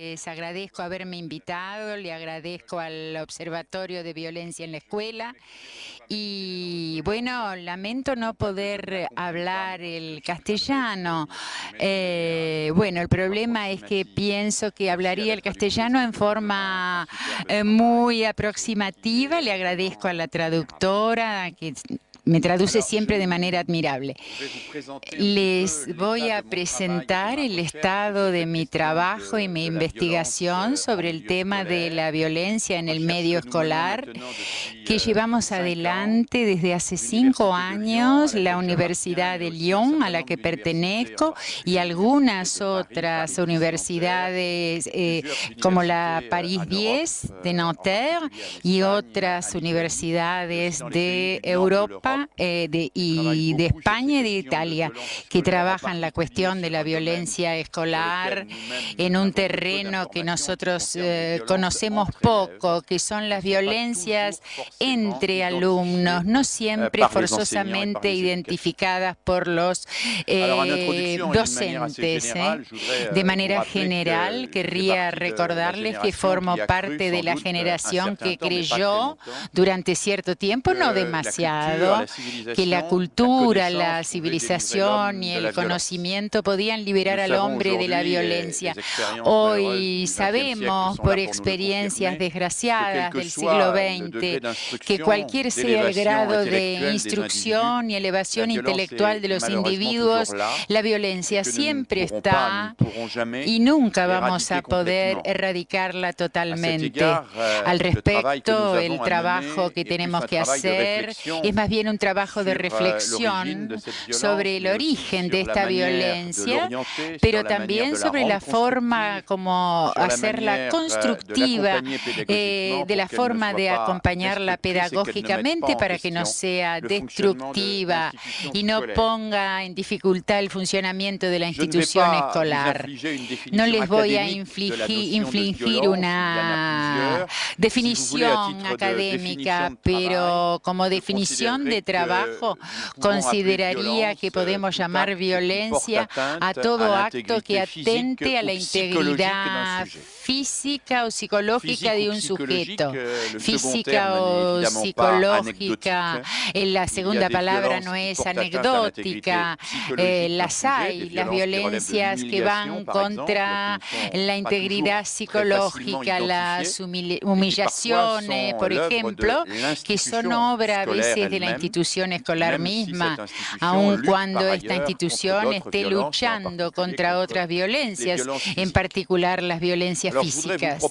Les agradezco haberme invitado, le agradezco al Observatorio de Violencia en la Escuela y bueno, lamento no poder hablar el castellano. Bueno, el problema es que pienso que hablaría el castellano en forma muy aproximativa. Le agradezco a la traductora que me traduce siempre de manera admirable. Les voy a presentar el estado de mi trabajo y mi investigación sobre el tema de la violencia en el medio escolar que llevamos adelante desde hace 5 años la Universidad de Lyon, a la que pertenezco, y algunas otras universidades como la Paris 10 de Nanterre y otras universidades de Europa y de España y de Italia, que trabajan la cuestión de la violencia escolar en un terreno que nosotros conocemos poco, que son las violencias entre alumnos, no siempre forzosamente identificadas por los docentes. De manera general, querría recordarles que formo parte de la generación que creyó durante cierto tiempo, no demasiado, que la cultura, la civilización y el conocimiento podían liberar al hombre de la violencia. Hoy sabemos, por experiencias desgraciadas del siglo XX, que cualquier sea el grado de instrucción y elevación intelectual de los individuos, la violencia siempre está y nunca vamos a poder erradicarla totalmente. Al respecto, el trabajo que tenemos que hacer es más bien un trabajo de reflexión sobre el origen de esta violencia, pero también sobre la forma como hacerla constructiva, de la forma de acompañarla pedagógicamente para que no sea destructiva y no ponga en dificultad el funcionamiento de la institución escolar. No les voy a infligir una definición académica, pero como definición de trabajo consideraría que podemos llamar violencia a todo acto que atente a la integridad física o psicológica de un sujeto. Física o psicológica, la segunda palabra no es anecdótica, las hay, las violencias que van contra la integridad psicológica, las humillaciones, por ejemplo, que son obra a veces de la institución escolar misma, aun cuando esta institución esté luchando contra otras violencias, en particular las violencias físicas.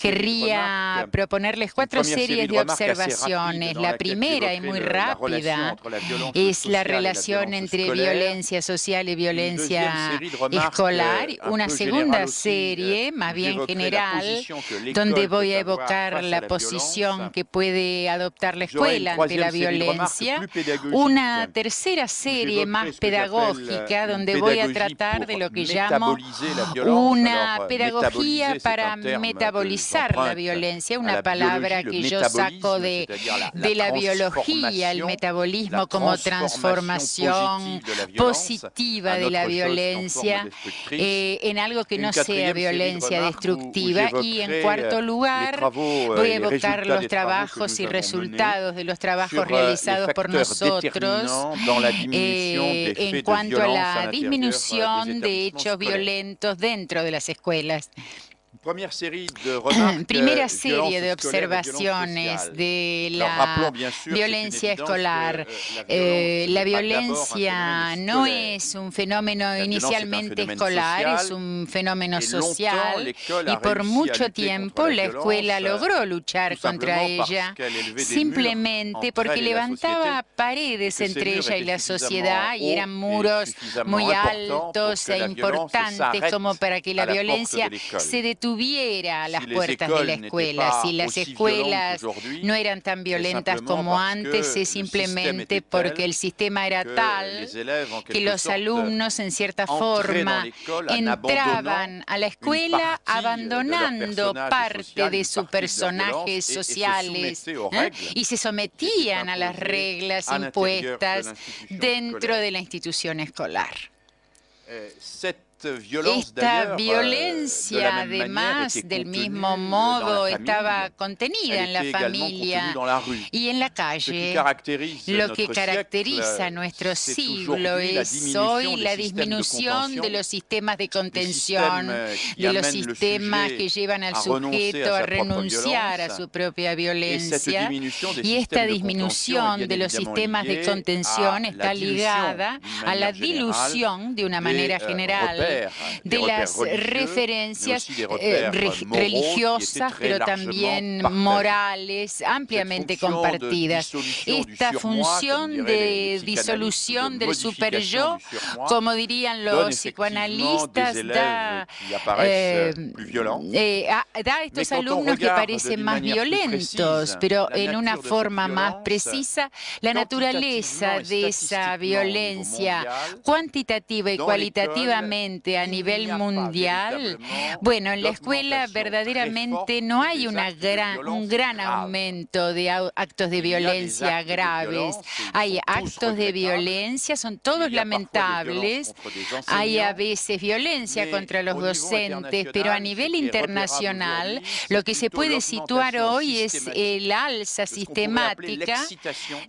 Querría proponerles 4 series de observaciones. La primera y muy rápida es la relación entre violencia social y violencia escolar. Una segunda serie, más bien general, donde voy a evocar la posición que puede adoptar la escuela ante la violencia. Una tercera serie más pedagógica, donde voy a tratar de lo que llamo una pedagogía para metabolizar la violencia, una palabra que yo saco de la biología, el metabolismo como transformación positiva de la violencia en algo que no sea violencia destructiva. Y en cuarto lugar, voy a evocar los trabajos y resultados de los trabajos realizados por nosotros en cuanto a la disminución de hechos violentos dentro de las escuelas. Primera serie de observaciones de la violencia escolar. La violencia no es un fenómeno inicialmente escolar, es un fenómeno social y por mucho tiempo la escuela logró luchar contra ella simplemente porque levantaba paredes entre ella y la sociedad y eran muros muy altos e importantes como para que la violencia se detuviera a las puertas de la escuela. Si las escuelas no eran tan violentas como antes, es simplemente porque el sistema era tal que los alumnos, en cierta forma, entraban a la escuela abandonando parte de sus personajes sociales y se sometían a las reglas impuestas dentro de la institución escolar. Esta violencia, además, del mismo modo, estaba contenida en la familia y en la calle. Lo que caracteriza nuestro siglo es hoy la disminución de los sistemas de contención, de los sistemas que llevan al sujeto a renunciar a su propia violencia. Y esta disminución de los sistemas de contención está ligada a la dilución, de una manera general, de las referencias religiosas, pero también morales, ampliamente compartidas. Esta función de disolución del superyo, como dirían los psicoanalistas, da a estos alumnos que parecen más violentos, pero en una forma más precisa, la naturaleza de esa violencia cuantitativa y cualitativamente a nivel mundial. Bueno, en la escuela verdaderamente no hay un gran aumento de actos de violencia graves. Hay actos de violencia, son todos lamentables. Hay a veces violencia contra los docentes, pero a nivel internacional lo que se puede situar hoy es el alza sistemática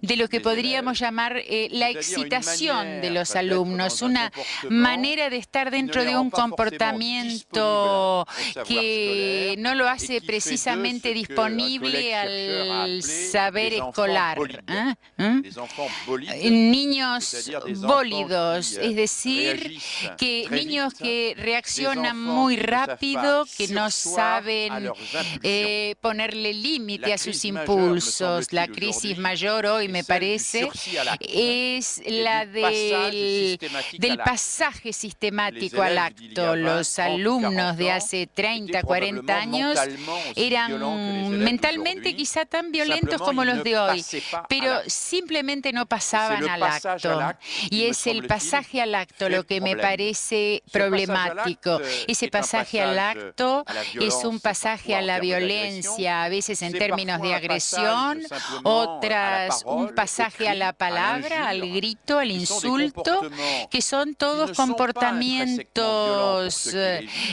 de lo que podríamos llamar la excitación de los alumnos, una manera de estar dentro de un comportamiento que no lo hace precisamente disponible al saber escolar. Niños bólidos, es decir, que niños que reaccionan muy rápido, que no saben ponerle límite a sus impulsos. La crisis mayor hoy, me parece, es la del pasaje sistemático al acto. Los alumnos de hace 30, 40 años eran mentalmente quizá tan violentos como los de hoy, pero simplemente no pasaban al acto. Y es el pasaje al acto lo que me parece problemático. Ese pasaje al acto es un pasaje a la violencia, a veces en términos de agresión, otras un pasaje a la palabra, al grito, al insulto, que son todos comportamientos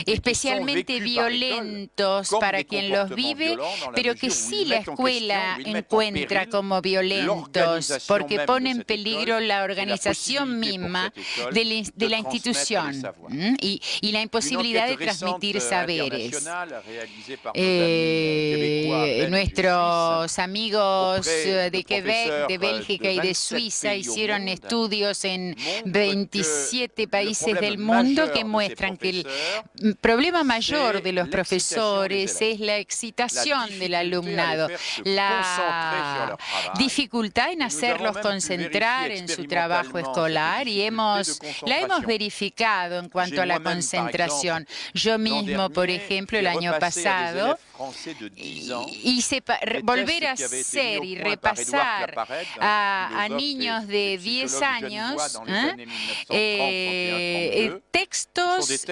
especialmente violentos para quien los vive, pero que sí la escuela encuentra como violentos, porque pone en peligro la organización misma de la institución y la imposibilidad de transmitir saberes. Nuestros amigos de Quebec, de Bélgica y de Suiza hicieron estudios en 27 países del mundo que muestran que el problema mayor de los profesores es la excitación del alumnado, la dificultad en hacerlos concentrar en su trabajo escolar, y la hemos verificado en cuanto a la concentración. Yo mismo, por ejemplo, el año pasado hice volver a hacer y repasar a niños de 10 años textos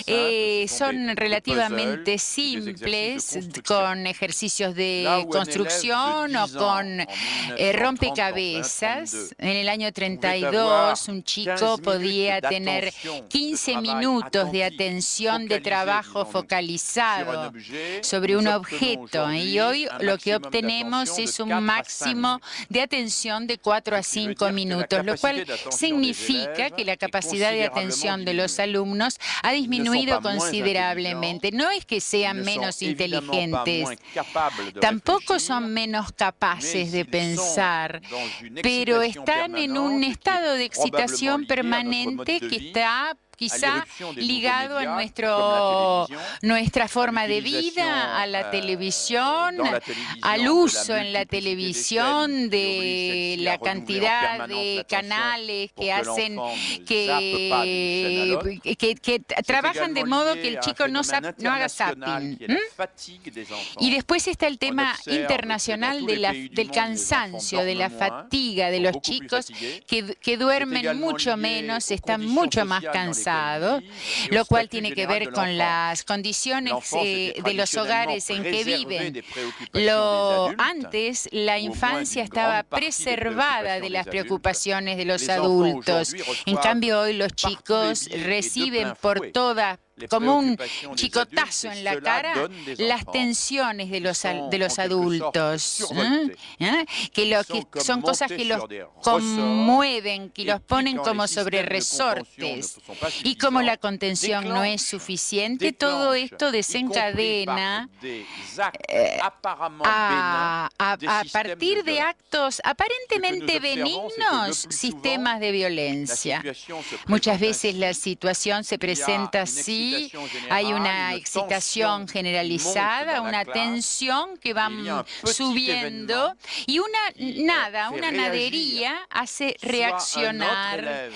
que son relativamente simples, con ejercicios de construcción o con rompecabezas. En el año 32, un chico podía tener 15 minutos de atención de trabajo focalizado sobre un objeto, y hoy lo que obtenemos es un máximo de atención de 4 a 5 minutos, lo cual significa que la capacidad de atención de los alumnos ha disminuido considerablemente. No es que sean menos inteligentes, tampoco son menos capaces de pensar, pero están en un estado de excitación permanente que está quizá ligado a nuestra forma de vida, a la televisión, al uso en la televisión de la cantidad de canales que hacen que trabajan de modo que el chico no haga zapping. Y después está el tema internacional del cansancio, de la fatiga de los chicos que duermen mucho menos, están mucho más cansados. pasado, lo cual tiene que ver con las condiciones de los hogares en que viven. Antes, la infancia estaba preservada de las preocupaciones de los adultos. En cambio, hoy los chicos reciben como un chicotazo en la cara las tensiones de los adultos, que son cosas que los conmueven, que los ponen como sobre resortes. Y como la contención no es suficiente, todo esto desencadena a partir de actos aparentemente benignos sistemas de violencia. Muchas veces la situación se presenta así. Hay una excitación generalizada, una tensión que va subiendo y una nadería hace reaccionar,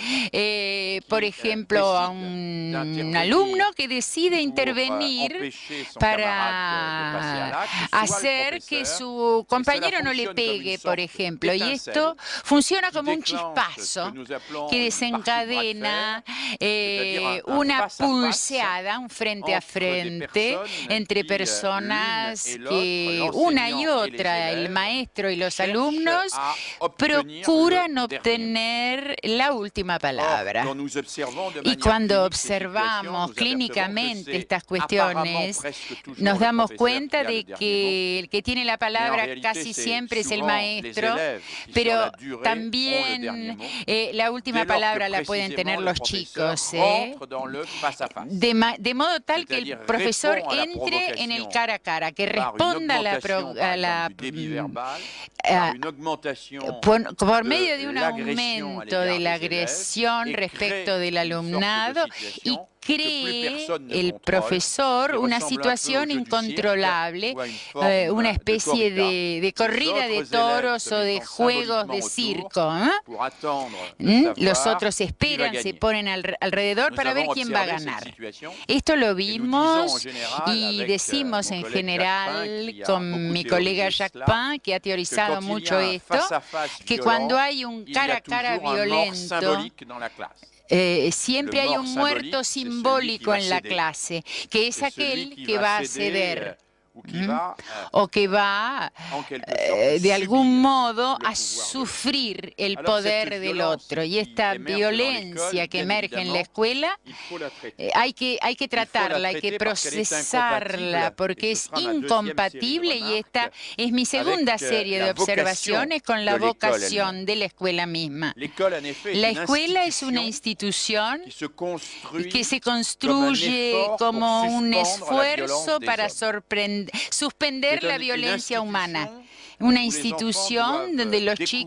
por ejemplo, a un alumno que decide intervenir para hacer que su compañero no le pegue, por ejemplo. Y esto funciona como un chispazo que desencadena una pulseada, un frente a frente entre personas que una y otra, el maestro y los alumnos, procuran obtener la última palabra. Y cuando observamos clínicamente estas cuestiones, nos damos cuenta de que el que tiene la palabra casi siempre es el maestro, pero también la última palabra la pueden tener los chicos, de modo tal que el profesor entre en el cara a cara, que responda por medio de un aumento de la agresión respecto del alumnado y cree el profesor una situación incontrolable, una especie de corrida de toros o de juegos de circo. Los otros esperan, se ponen alrededor para ver quién va a ganar. Esto lo vimos y decimos en general con mi colega Jacques Pain, que ha teorizado mucho esto, que cuando hay un cara a cara violento, siempre hay un muerto simbólico en la clase, que es aquel que va a ceder o que va de algún modo a sufrir el poder del otro. Y esta violencia que emerge en la escuela hay que tratarla, hay que procesarla, porque es incompatible, y esta es mi segunda serie de observaciones con la vocación de la escuela misma. La escuela es una institución que se construye como un esfuerzo para suspender la violencia humana. Una institución donde los chicos